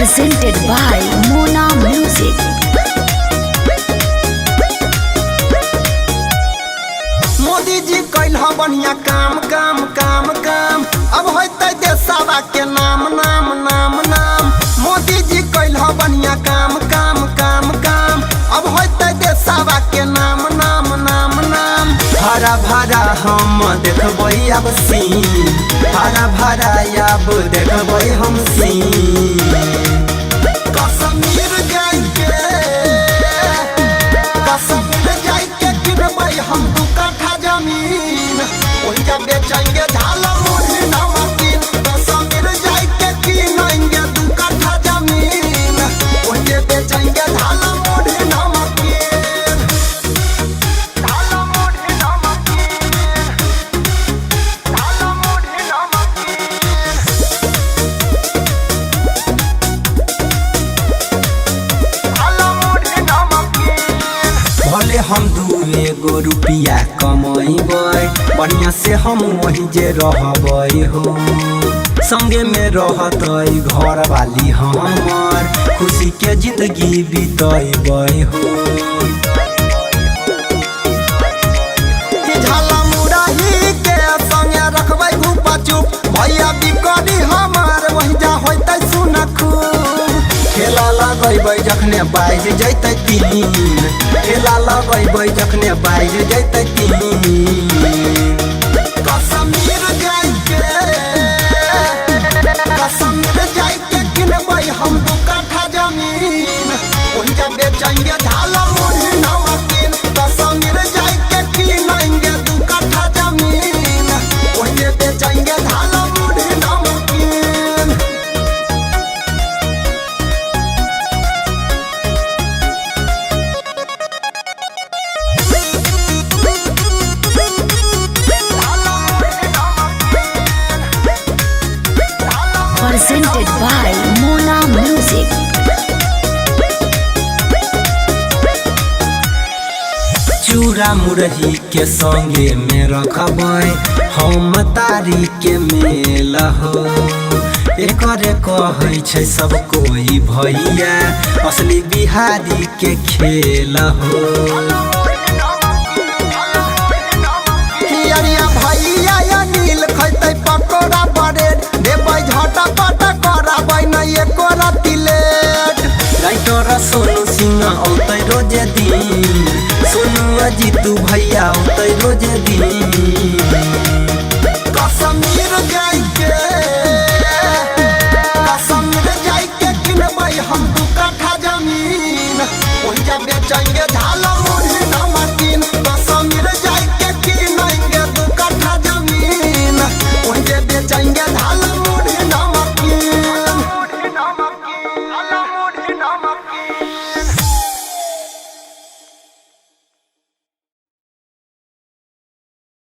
presented by Mona Music. Modi ji कैल बढ़िया काम काम काम काम अब होते देशवा के नाम नाम नाम नाम। मोदी जी कैल बढ़िया काम काम काम काम अब होते देशवा के नाम नाम नाम नाम। भरा भरा हम देखबै अब सीन, भरा भरा अब देखबै हम सीन। कश्मीर जाइके किनबै हम 2 कट्ठा जमीन, वही जब बेचेंगे झाला मुढ़ी नमकीन। कश्मीर जाइके किनेंगे 2 कट्ठा जमीन, वही जब बेचेंगे झाला मुढ़ी नमकीन। झाला मुढ़ी नमकीन, झाला मुढ़ी नमकीन। झाला मुढ़ी नमकीन। भले हम 2 रुपया कमैबै, बढ़िया से हम वही जे रहबै हो। संगे में रहतै घर वाली हमर, खुशी के जिंदगी बितैबै हो। झाला मुरही के संगे रखबै भूपा चुप, भैया बिकरी हमार वही जा होतै सुनखू। खेला लगैबै जखने बाइज जैतै 3, खेला लगैबै जखने बाइज जैतै 3। कश्मीर जाइके किनबै हम 2 कट्ठा जमीन, वही जब बेचेंगे झाला मुढ़ी नमकीन। कश्मीर जाइके किनेंगे 2 कट्ठा जमीन, वही जब बेचेंगे झाला मुढ़ी नमकीन। Presented by Mona Music. चूड़ा मुरही के संगे में रखबै हम तारी के मेल हो। एकरे कहै छै सब कोई भैया, असली बिहारी के खेल हो। भैया अनिल खैतै पकोड़ा बरेड, देबै झटा पटा कराबै नहीं एको रति लेट। राइटर सोनू सिंह औतै रोजे दिन, सोनू जीतू भैया औतै रोजे दिन। कश्मीर जाइके किनबै हम 2 कट्ठा जमीन, वही जब बेचेंगे झाला